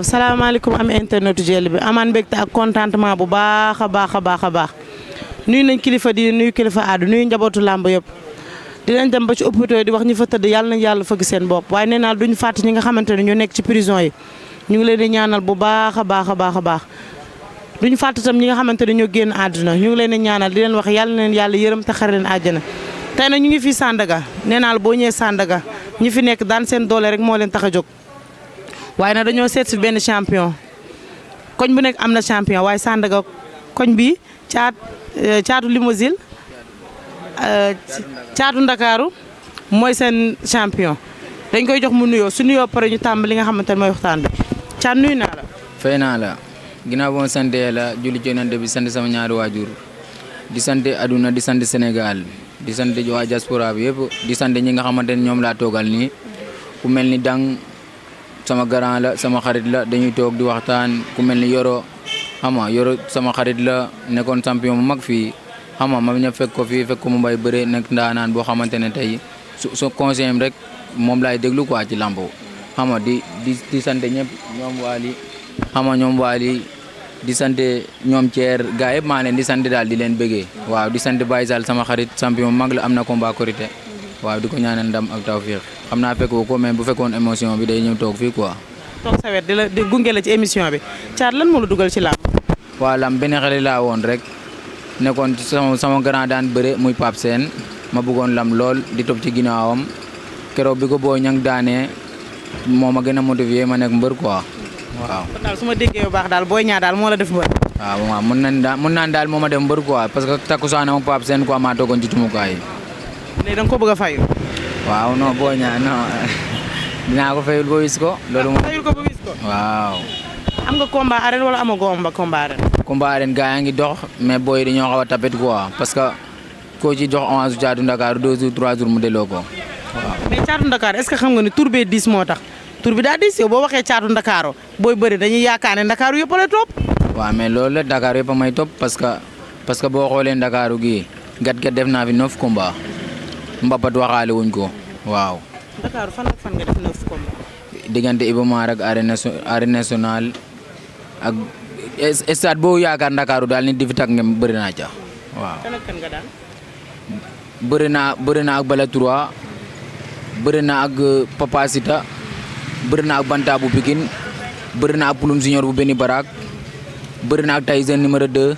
jërëjëf salaamaaleykum am internetu Jelle bi amaan mbégte ak contentement bu baax a baax nuyu nañ kilifa di nuyu kilifa aadu nuyu njabootu làmb yëpp dinañ dem ba ci hôpital di wax ñi fa tëdd yàlla nañ yàlla fëgg seen bopp waaye nee naa duñu fàtte ñi nga xamante ne ñu nekk ci prison yi ñu ngi leen di ñaanal bu baax a baax duñu fàtte tam ñi nga xamante ne ñoo génn àdduna ñu ngi leen di ñaanal di leen wax yàlla na leen yàlla yërëm te xare leen àjjana tey nag ñu ngi fii Sandaga nee naa la boo ñëwee Sandaga ñi fi nekk daan seen doole rek moo leen tax a jóg waaye nag dañoo seet si benn champion koñ bu nekk am na champion waaye Sandaga koñ bi caatu Limousine caatu Ndakaaru mooy seen champion dañ koy jox mu nuyoo su nuyoo pare ñu tàmbali li nga xamante ne mooy waxtaan bi caat nuyu naa la. fay naa la ginnaaw boo sant Yàlla julli ci Yonent bi sant sama ñaari waajur di sant aduna di sant Sénégal di sant waa diaspora bi yëpp di sant ñi nga xamante ne ñoom laa toogal nii ku mel ni Dang sama grand la sama xarit la dañuy toog di waxtaan ku mel ni Yoro Yoro sama xarit la nekkoon champion mu mag fii ma ñëw fekk ko fii fekk ko mu bay bëre nekk ndaanaan boo xamante ne tey su conseil rek moom laay déglu quoi ci lambo di sant ñëpp ñoom waali di sant ñoom Thier gars yëpp maa leen di sant daal di leen bëggee waaw di sant Baye Sall sama xarit champion mu mag la am na combat korité waaw di ko ñaanal ndam ak tawfiq xam naa fekk ko mais bu fekkoon émotion bi day ñëw toog fii quoi. toog sa wet di gunge la ci émission bi Thiat lan moo la dugal ci làmb. waaw lamb benn xale laa woon rek nekkoon ci sama grand daan bëre muy Pape Sène ma bëggoon lam lool di topp ci ginnaawam keroog bi ko boo ñang daanee moo ma gën a motivé ma nekk mbër quoi waaw. kon daal su ma déggee bu baax daal booy ñaa daal moo la def mbër. waaw mun naan daal moo ma def mbër quoi parce que takkusaan ak Pape Sène quoi maa toogoon ci tumukaay. léegi da nga ko bëgg a fayu. waaw non boo ñaa non dinaa ko fayul ba wis ko. loolu moom fayul ko ba wis ko. waaw. am nga combat arène wala amoo combat arène. combat arène gaa yaa ngi dox mais booy dañoo xaw a tapet quoi parce que koo ci jox avance caatu Ndakaaru 2 jours 3 jours mu delloo ko waaw. mais caatu Ndakaaru est-ce que xam nga ni tur bee 10 moo tax tur bi daa 10 yow boo waxee caatu Ndakaaru booy bëri dañuy yaakaar ne Ndakaaru yëpp la topp. waaw mais loolu la Dakar yëpp a may topp parce que boo xoolee Ndakaaru gii gat def naa fi 9 combats mbapat waxaale wuñ ko waaw. Ndakaaru fan ak fan nga def 9 combats. diggante Iba Mar ak arène nationale ak stade boo yaakaar Ndakaaru daal nit di fi tag ngeen bëri naa ca waaw. kan ak kan nga daan. bëri naa ak Bala 3 bëri naa ak Papa Sita bëri naa ak Banta bu Pikine bëri naa ak Pulum Junior bu Beni Barak bëri naa ak Tyson numéro 2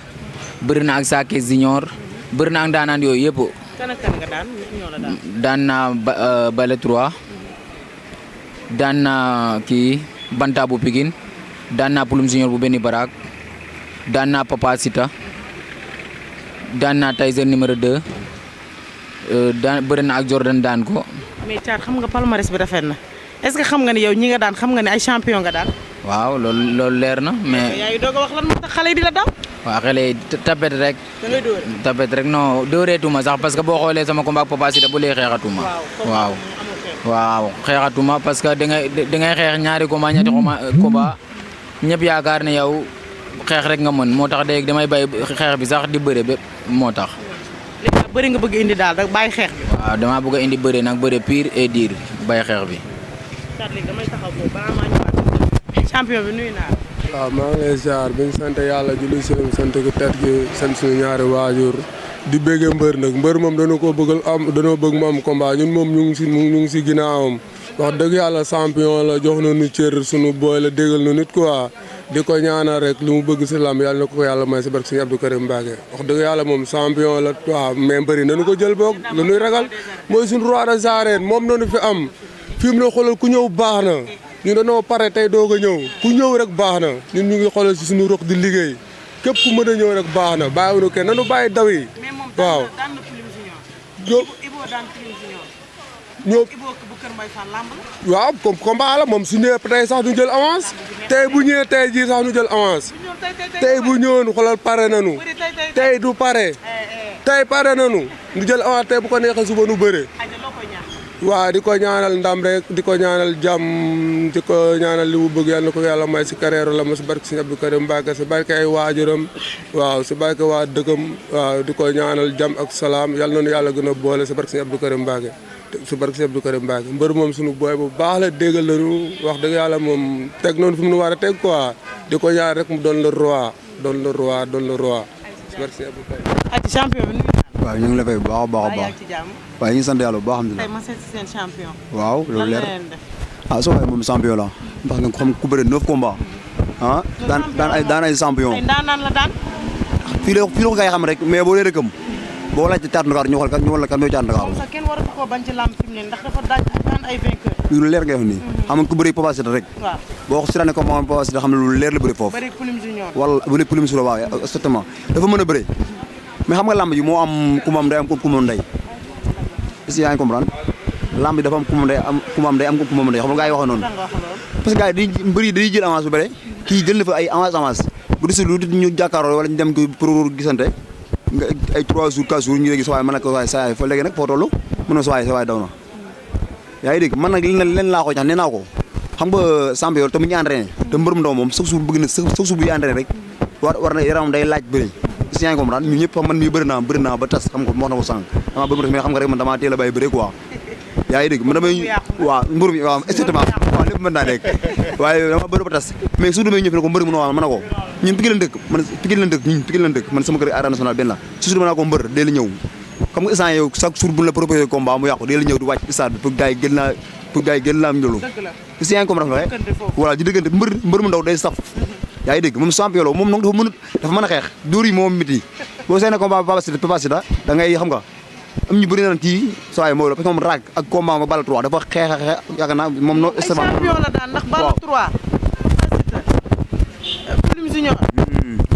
bëri naa ak Sake Junior bëri naa ak daanaan yooyu yëpp. kan ak kan nga daan ñoo la daan. daan naa Bala 3 daan naa kii Banta bu Pikine daan naa Pulum Junior bu Beni Barak daan naa Papa Sita daan naa Tyson numéro 2 daan bëri na ak Jordan daan ko. mais Thiat xam nga palmarès bi rafet na est-ce que xam nga ni yow ñi nga daan xam nga ne ay champion nga daan. waaw loolu leer na mais. yaa ngi doog a wax lan moo tax xale yi di la daw. waaw xale yi tapet rek. da ngay dóore. tapet rek non dóoreetuma sax parce que boo xoolee sama combat ak Papa Sita bu lee xeexatuma. waaw xeexatuma parce que da ngay xeex ñaari combat ñetti combat ñëpp yaakaar ne yow xeex rek nga mën moo tax léegi damay bàyyi xeex bi sax di bëre bépp moo tax. léegi nag bëri nga bëgg indi daal rek bàyyi xeex bi. waaw damaa bëgg a indi bëre nag bëre pire et dire bàyyi xeex bi. Thiat léegi damay taxaw foofu balaa maa ñëwaat champion bi nuyu naa la. waaw maa ngi lay ziar bi ñu sant yàlla julli seen sant gu tet gi sant suñu ñaari waajur di bëggee mbër nag mbër moom dañoo ko bëggal dañoo bëgg mu am combat ñun moom ñu ngi si ginnaawam wax dëgg yàlla champion la jox nañu cër suñu booy la déggal nu nit quoi di ko ñaanal rek lu mu bëgg si lamb yàlla na ko yàlla may si barke Sëñ Abdou Karim Mbacké wax dëgg yàlla moom champion la waaw mais mbëri nañu ko jël boog lu ñuy ragal mooy suñu roi des arènes moom nañu fi am fi mu ne xoolal ku ñëw baax na ñu dañoo pare tey doog a ñëw ku ñëw rek baax na ñun ñu ngi xoolal si suñu roq di liggéey képp ku mën a ñëw rek baax na bàyyiwuñu kenn nanu bàyyi daw yi waaw waaw comme combat la moom su ñëwee tey sax ñu jël avance tey bu ñëwee tey jii sax ñu jël avance tey bu ñëwoon xoolal pare nanu tey du pare tey pare nanu ñu jël avance tey bu ko neexee suba nu bëre waaw di ko ñaanal ndam rek di ko ñaanal jàmm di ko ñaanal li mu bëgg yàlla na ko yàlla may si carrière la ma si barke Sëñ Abdou Karim Mbacké si barke ay waajuram waaw si barke waa dëkkam waaw di ko ñaanal jàmm ak salaam yàlla noonu yàlla gën a boole si barke Sëñ Abdou Karim Mbacké su barke Seydou Karim Mbacké mbër moom suñu booy bu baax la déggal nañu wax dëgg yàlla moom teg noonu fi mu war a teg quoi di ko ñaan rek mu doon le roi doon le roi doon le roi su barke Seydou Karim. ak champion bi. waaw ñu ngi la fay bu baax a baax a baax. waaw ñu ngi sant yàlla bu baax alhamdulilah. tey ma seet si seen champion. waaw loolu leer lan la leen def. ah soo waaye moom champion la ndax nga xam ku bëre 9 combats ah daan ay champion. tey ndaanaan la daan. fii la ko gars yi xam rek mais boo dee rëkkam boo laajte Thiatou Ndakaaru ñu xool la kan mooy Thiatou Ndakaaru. moom sax kenn waratu koo bañ ci làmb fi mu ne ndax dafa daan ay vainqueur. lu leer ngay wax nii. xam nga ku bëre Papa Sow rek. waaw boo ko siraane combat Papa Sow xam ne lu leer la bëre foofu. bëri Poulim Junior. wala bëre Poulim Junior waaw exactement dafa mën a bëre mais xam nga làmb ji moo am ku mu am ndey am ku mu am ndey est-ce que yaa ngi comprendre làmb ji dafa am ku mu am ndey am ku mu am ndey am ku mu am ndey xam nga gars yi waxee noonu parce que gars yi mbëri dañuy jël avance bu bëre kii jël na fa ay avance bu dee lu ñu jàkkaarloo wala ñu dem pour gisante nga ay 3 jours 4 jours ñu léegi sa waay mën na ko waay sa waay fa léegi nag foo toll mën na sa waay daw na yaa ngi dégg man nag leen laa ko ñax nee naa ko xam nga champion te mu ñu entraîné te mbërum ndaw moom chaque jour bëgg na chaque jour bu ñu entraîné rek war na yaramam day laaj bëri si yaa ngi comprendre ñun ñëpp man mii bëri naa ba tas xam nga wax na ko sànq dama bëri mais xam nga rek man damaa teel a bàyyi bëri quoi yaa ngi dégg man damay waaw mburu mi waaw exactement waaw lépp mën naa nekk waaye dama bëri ba tas mais su demee ñëf ne ko mbëri mënoo mën na ko ñun Pikine lañ dëkk man sama kër arène nationale benn la su mën naa ko mbër dee la ñëw xam nga instant yow chaque jour bu la proposé combat mu yàqu dee la ñëw di wàcc stade bi pour gars yi gën naa am njëlu si yaa ngi comprendre waxe voilà di dëggante mbër mu ndaw day saf yaa ngi dégg moom champion la moom nag dafa mën a xeex dóor yi moom miti boo seene combat Papa Sow da ngay xam nga am ñu bëri na kii saa yi mooy la parce que moom raag ak combat ba Balla 3 dafa xeex yaakaar naa moom no champion la daan ndax Balla 3 Poulim Junior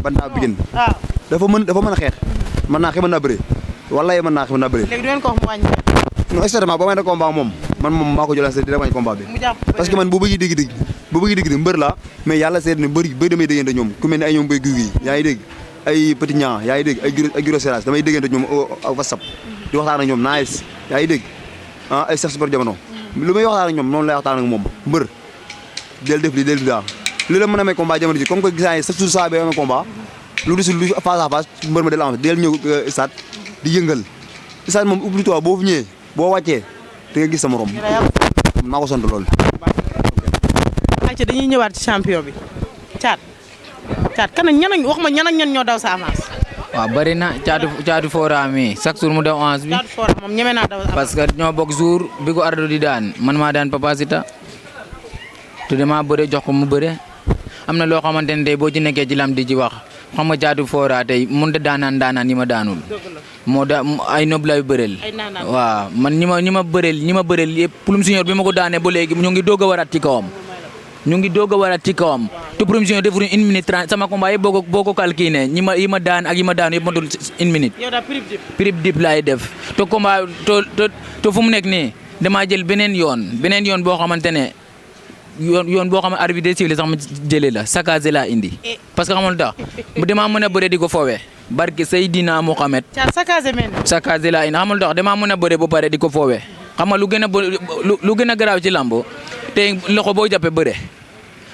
bantaa Pikine waaw dafa mën a xeex mën naa xeex mën naa bëri wallahi mën naa xeex mën naa bëri léegi du ngeen ko wax mu wàññi non exactement ba may ne combat moom man moom maa ko jëlee di wàññi combat bi parce que man boo bëggee dégg mbër la mais yàlla seet ne bëri damay déggante ñoom ku mel ne ay ñoom bay guy yaa ngi dégg ay petit ñaa yaa ngi dégg ay giro séras damay déggante ñoom WhatsApp di waxtaan ak ñoom nice yaa ngi dégg ay Cheikh Super Jamono lu may waxtaan ak ñoom noonu lay waxtaan ak moom mbër del def li del daa li la mën a may combat jamono ji comme que gisaan sa suuf saa bi amee combat lu disul lu face à face mbër ma del am del ñëw stade di yëngal stade moom ubbi toi boo fi ñëwee boo wàccee di nga gis sa morom maa ko sant loolu ayca dañuy ñëwaat ci champion bi caat kan wax ma ñan ñoo daw sa avance. waaw bëri na caatu fora mi chaque jour mu daw avance bi. caatu fora moom ñeme naa daw avance. parce que ñoo bokk jour bi ko ardo di daan man maa daan Papa Sow te damaa bëre jox ko mu bëre am na loo xamante ne tey boo ci nekkee ci lam di ci wax xam nga caatu fora tey mënut a daanaan yi ma daanul. moo da ay nob lay bëreel. waaw man ñi ma bëreel yëpp Poulim Junior bi ma ko daanee ba léegi ñu ngi doog a waraat ci kawam. te Poulim Junior deful 1 minute 30 sama combat yëpp boo ko calculé yi ma daan ak yi ma daanu yëpp matul 1 minute. yow daal prip dip laay def te combat te fu mu nekk nii damaa jël beneen yoon boo xamante ne yoon boo xam ne arbitre civil sax ma jëlee la saccagé laa indi. parce que xamul tax damaa mën a bëre di ko foowee barke Seydina Mohamed. saccagé laa indi xamul tax damaa mën a bëre ba pare di ko foowee xam nga lu gën a garaaw ci lambo te loxo boo jàppee bëre.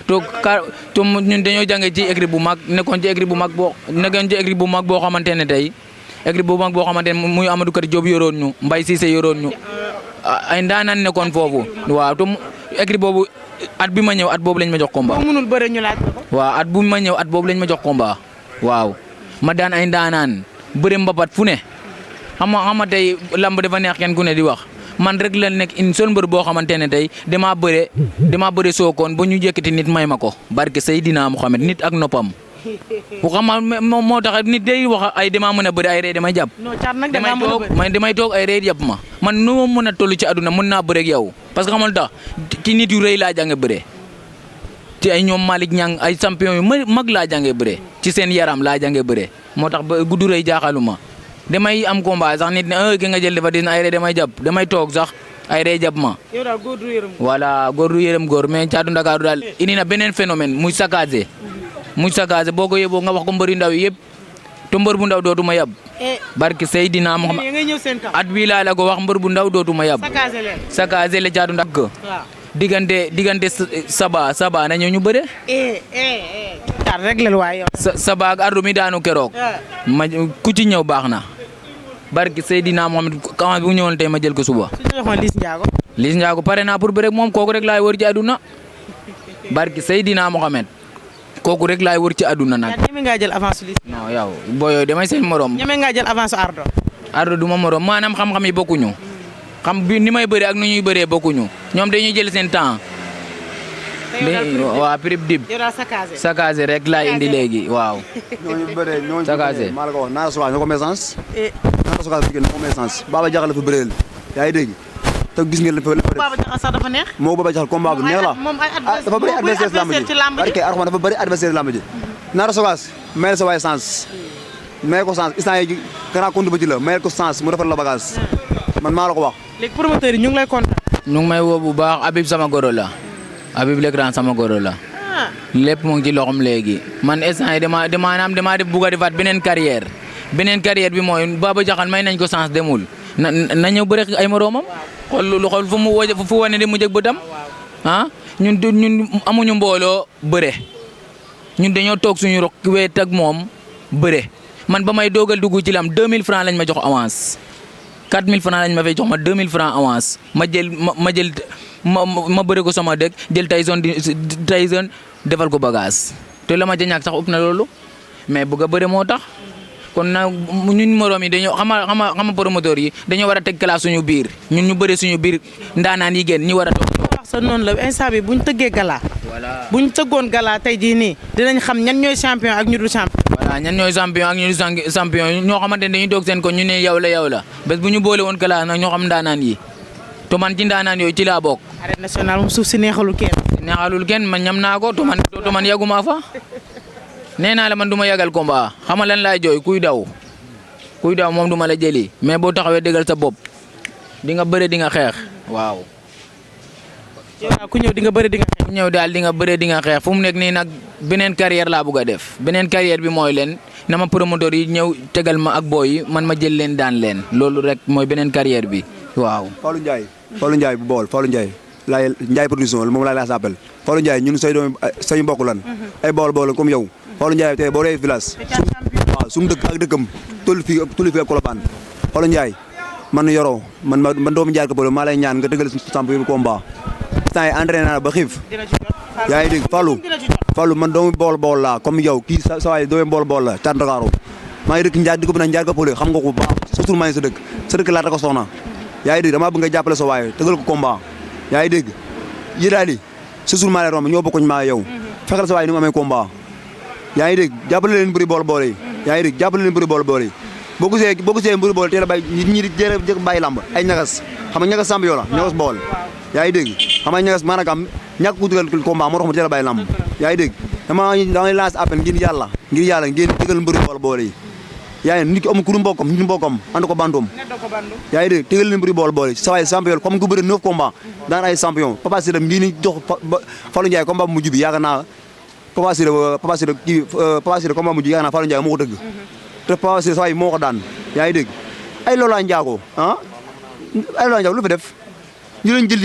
to ñun dañoo jàngee ci écrit bu mag nekkoon ci écrit bu mag boo xamante ne tey écrit bu mag boo xamante ne muy Amadou Kati Diop yoroon ñu Mbaye Cissé yoroon ñu ay ndaanaan nekkoon foofu waaw to écrit boobu at bi ma ñëw at boobu lañ ma jox combat. boo mënul bëre ñu laaj ko. waaw at bu ma ñëw at boobu lañ ma jox combat waaw ma daan ay ndaanaan bëre mbapat fu ne xam nga tey lamb dafa neex kenn ku ne di wax. man rek la nekk une seule mbër boo xamante ne tey damaa bëre sookoon ba ñu jëkkati nit may ma ko barke Seydina Mohamed nit ak noppam ku xam moo tax nit day wax ay damaa mën a bëri ay rey damay jàpp. damay toog ay rey yàpp ma man nu ma mën a toll ci àdduna mën naa bëre ak yow parce que xamal tax ci nit yu rëy laa jànge bëre ci ay ñoom Malick Niang ay champion yu mag laa jànge bëre ci seen yaram laa jànge bëre moo tax ba guddu rëy jaaxaluma damay am combat sax nit ne ki nga jël dafa dis ay rey damay jàpp damay toog sax ay rey jàpp ma. yow daal góor du yërëm. voilà góor du yërëm góor mais caatu Ndakaaru daal indi na beneen phénomène muy saccagé boo ko yóbboo nga wax ko mbëri ndaw yi yëpp te mbër bu ndaw dootuma yab. barke Seydina Muhammad at bii laa la ko wax mbër bu ndaw dootuma yab. saccagé le caatu Ndakaaru. diggante saba na ñëw ñu bëre. Saba ak Ardo mi daanu keroog. ma ku ci ñëw baax na. barki Seydina Mohamed avance bu ñëwoon tey ma jël ko suba. su ñu waxoon Liss Ndiago. Liss Ndiago pare naa pour bëre moom kooku rek laay wër ci àdduna barki Seydina Mohamed kooku rek laay wër ci àdduna nag. ñeme ngaa jël avance Liss. non yow boo yooyu damay seen morom. ñeme ngaa jël avance Ardo. Ardo du ma morom maanaam xam-xam yi bokkuñu xam bi ni may bëree ak nu ñuy bëree bokkuñu ñoom dañuy jël seen temps. waaw prib dib sakase rek laa indi léegi waaw. ñooñu bëree ñooñu Sakase. maa la ko wax Nara Sogas ñoo ko may sens. Nara Sogas bi ñoo ko may sens Baba Jaxal la fa bëreel yaa ngi dégg te gis ngeen la fa def Baba Jaxal sax dafa neex. moo Baba Jaxal combat bu neex la moom ay dafa bëri adversaire ci lamb ji barke Arxman dafa bëri adversaire ci lamb ji Nara Sogas may sa waay sens may ko sens instant yi grand compte ba ci la may ko sens mu defal la bagage man maa la ko wax. léegi promoteur yi ñu ngi lay kontaan. ñu ngi may woo bu baax Habib sama goro la Habib le grand sama goro la lépp mu ngi ci loxom léegi man instant yi dama def bugg a defaat beneen carrière bi mooy Baba Jaxal may nañ ko sens demul na ñëw bëre ay moroomam xool fu wane de mu jëg bëtam ah ñun amuñu mbooloo bëre ñun dañoo toog suñu rok weet ak moom bëre man ba may doogal dugg ci lam 2000 francs lañ ma jox avance 4000 francs lañ ma fay jox ma 2000 francs avance ma jël ma bëre ko sama dëkk jël Tyson defal ko bagage te la ma ca ñàkk sax ëpp na loolu mais bëgg a bëre moo tax kon na ñun moroom yi dañoo xama promoteur yi dañoo war a teg classe suñu biir ñun ñu bëre suñu biir ndaanaan yi génn ñu war a toog. wax sa noonu la instant bi buñ tëggee gala. voilà buñ tëggoon gala tey jii nii dinañ xam ñan ñooy champion ak ñu dul champion. voilà ñan ñooy champion ak ñu dul champion ñoo xamante ne dañuy toog seen ko ñu ne yow la bés bu ñu boole woon gala nag ñoo xam ndaanaan yi to man ci ndaanaan yooyu ci laa bokk. arène nationale moom suuf si neexalul kenn. neexalul kenn man ñam naa ko to man yaguma fa nee naa la man du ma yagal combat xam nga lan laay jooy kuy daw moom du ma la jëli mais boo taxawee dëggal sa bopp di nga bëre di nga xeex waaw. ku ñëw di nga bëre di nga xeex. ku ñëw daal di nga bëre di nga xeex fu mu nekk nii nag beneen carrière laa bëgg a def beneen carrière bi mooy leen na ma promoteur yi ñëw tegal ma ak booy yi man ma jël leen daan leen loolu rek mooy beneen carrière bi waaw. Fallou Ndiaye bu bool Fallou Ndiaye Ndiaye production moom laa lay appel Fallou Ndiaye ñun say doom say mbokk lan ay bool comme yow Fallou Ndiaye tey boo dee village waaw suñu dëkk ak dëkkam tollu fii ak Colobane Fallou Ndiaye man yoroo man doomu Ndiaye ko maa lay ñaan nga dëggal samp yi combat instant yi entraîné naa ba xiif yaa ngi dégg Fallou man doomu bool laa comme yow kii sa waay doomu bool la Thiat Ndakaaru maa ngi dëkk Ndiaye di ko mën a Ndiaye ko xam nga ko bu baax surtout maa ngi sa dëkk laata ko soxna yaa ngi dégg damaa bëgg nga jàppale sa waay tëgal ko combat yaa ngi dégg yi daal di surtout maa lay romb ñoo bokkuñ maa yow fexeel sa waay ni mu amee combat yaa ngi dégg jàppale leen mbëri bool yi yaa ngi dégg jàppale leen mbëri bool yi boo gisee mbëri bool teel a bàyyi ñi di jëkk bàyyi lamb ay ñagas xam nga ñagas champion la ñagas bool yaa ngi dégg xam nga ñagas maanaam ñàkk ku dugal combat moo tax mu teel a bàyyi lamb yaa ngi dégg damay lancer appel ngir yàlla ngeen dëggal mbëri bool yi yaa ngi nit ki amul ku mbokkam nit mbokkam ànd ko bandoom yaa ngi dégg tegal leen mbëri bool yi sa waay champion comme ku bëri 9 combat daan ay champion Papa Sida ngii ni jox Fallou Ndiaye combat bu mujj bi yaakaar naa Papa Sida combat mujj yaakaar naa Fallou Ndiaye moo ko dëgg te Papa Sida sa waay moo ko daan yaa ngi dégg ay Lola Ndiago ay Lola Ndiago lu fi def ñu leen jël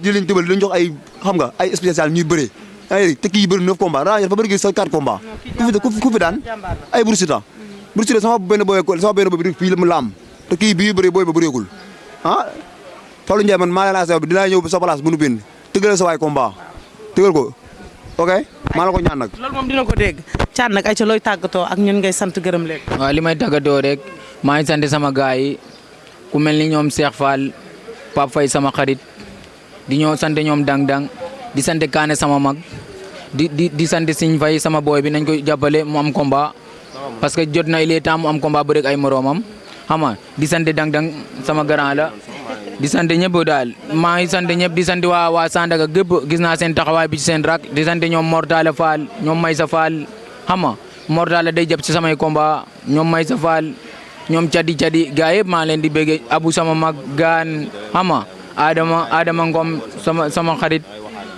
di leen tëbal jox ay xam nga ay spécial ñuy bëree yaa ngi dégg te kii bëri 9 combat dafa bëri sa 4 combat ku fi daan ay Boursita sama benn booy bi fii la mu laam te kii bii bëri booy ba bëreegul Fallou Ndiaye man maa ngi bi dinaa ñëw sa place bu nu bind tëggal sa waay combat tëggal ko ok maa la ko ñaan nag. loolu moom dina ko dégg Thiat nag ay ca looy tàggatoo ak ñun ngay sant gërëm leen. waaw li may tàggatoo rek maa ngi sant sama gars yi ku mel ni ñoom Cheikh Fall Pape Faye sama xarit di ñoo sant ñoom dang-dang di sant Kaane sama mag di sant Signe Faye sama boy bi nañ ko jàppale mu am combat parce que jot na il est temps mu am combat bu rek ay moroomam xam nga di sant dang-dang sama grand la di sant ñëpp daal maa ngi sant ñëpp di sant waa Sandaga gépp gis naa seen taxawaay bi ci seen rak di sant ñoom Mortala Fall ñoom Maysa Fall xam nga Mortala day jàpp ci samay combat ñoom Maysa Fall ñoom cadi gaa yëpp maa leen di bëgg Abu sama mag gaan xam nga Adama Ngom sama xarit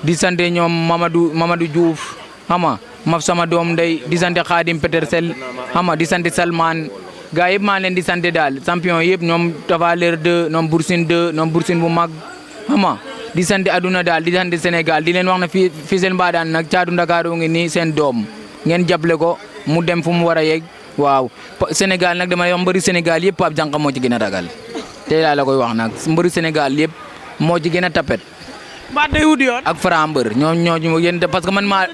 di sant ñoom Mamadou Diouf xam nga maf sama doom ndey di sant Khadim Petersel xam nga di sant Salman gaa yëpp maa leen di sant daal champion yëpp ñoom Tavaler 2 ñoom Boursine 2 ñoom Boursine bu mag xam nga di sant aduna daal di sant Sénégal di leen wax na fii seen mbaadaan nag Caatu Ndakaaru ngi nii seen doom ngeen jàppale ko mu dem fu mu war a yegg waaw Sénégal nag dama lay wax mbëri Sénégal yëpp Pape Diakha moo ci gën a ragal tey laa la koy wax nag mbëri Sénégal yëpp moo ci gën a tapet. ba day wut yoon. ak Franc mbër ñoo yéen parce que man maa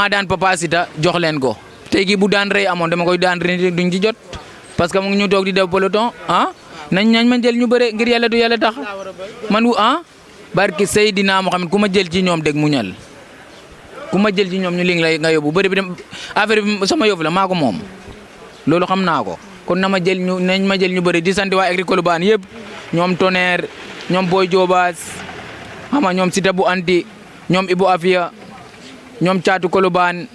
daan Papa Sita jox leen ko tey gi bu daan rey amoon dama koy daan rey duñ ci jot parce que mu ngi ñu toog di def peloton nañ ma jël ñu bëre ngir yàlla du yàlla tax man barki Seydina Mohamed ku ma jël ci ñoom dégg mu ñal ku ma jël ci ñoom ñu ling lay nga yóbbu bëri bi dem affaire bi sama yóbbu la maa ko moom loolu xam naa ko kon nañ ma jël ñu bëri di sant waa écurie Colobane yëpp ñoom Tonnerre ñoom Boy Diobass xam nga ñoom Sita bu anti ñoom Ibou Afia ñoom Caatu Colobane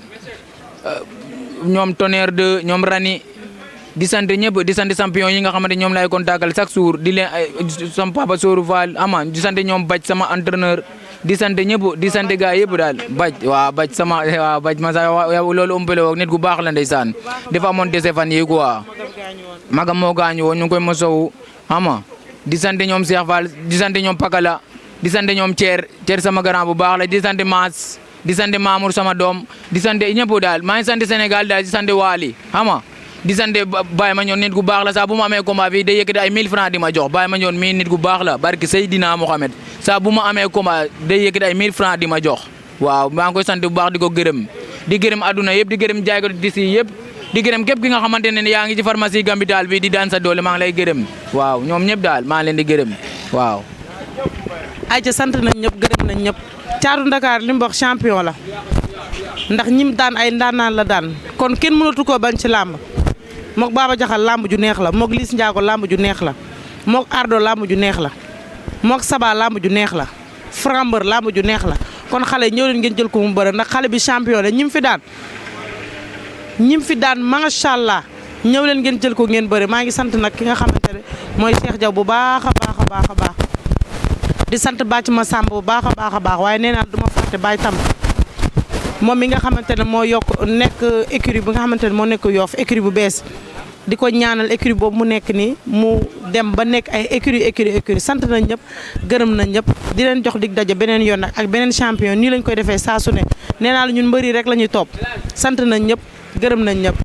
ñoom Tonnerre 2 ñoom Rani di sant ñëpp di sant champion yi nga xamante ñoom lay contactal chaque jour di leen sama papa Sourou Fall ama di sant ñoom Baj sama entraîneur di sant ñëpp di sant gars yëpp daal Baj sama Baj ma sa loolu umpale woog nit gu baax la ndeysaan dafa amoon dese fan yi quoi magam moo gaañu woon ñu ngi koy mosowu ama di sant ñoom Cheikh Fall di sant ñoom Pakala di sant ñoom Thier sama grand bu baax la di sant Maas di sant Mamour sama doom di sant ñëpp daal maa ngi sant Sénégal daal di sant Waly ama di sant Baye Mandione nit gu baax la saa bu ma amee combat bi day yëkkati ay 1000 francs di ma jox Baye Mandione mii nit gu baax la barki Seydina Mohamed saa bu ma amee combat day yëkkati ay 1000 francs di ma jox waaw maa ngi koy sant bu baax di ko gërëm di gërëm adduna yëpp di gërëm jaay ko disi yëpp di gërëm képp ki nga xamante ne yaa ngi ci pharmacie Gambital bi di daan sa doole maa ngi lay gërëm waaw ñoom ñëpp daal maa ngi leen di gërëm waaw. ayca sant nañ ñëpp gërëm nañ ñëpp Caatu Dakar li mu wax champion la ndax ñim daan ay ndaanaan la daan kon kenn mënatu koo bañ ci làmb mook Baba Jaxal làmb ju neex la mook Liss Ndiago làmb ju neex la mook Ardo làmb ju neex la mook Saba làmb ju neex la Franc mbër làmb ju neex la kon xale ñëw leen ngeen jël ko mu bëre ndax xale bi champion la ñim fi daan macha allah ñëw leen ngeen jël ko ngeen bëre maa ngi sant nag ki nga xamante ne mooy Cheikh Diaw bu baax a baax di sant bàcc ma sàmb bu baax a baax waaye nee naa du ma fàtte bàyyi tam moom mi nga xamante ne moo yokk nekk écurie bi nga xamante ne moo nekk Yoff écurie bu bees di ko ñaanal écurie boobu mu nekk nii mu dem ba nekk ay écurie sant nañ ñëpp gërëm nañ ñëpp di leen jox dig daje beneen yoon nag ak beneen champion nii lañ koy defee saa su ne nee naa la ñun mbëri rek la ñuy topp sant nañ ñëpp gërëm nañ ñëpp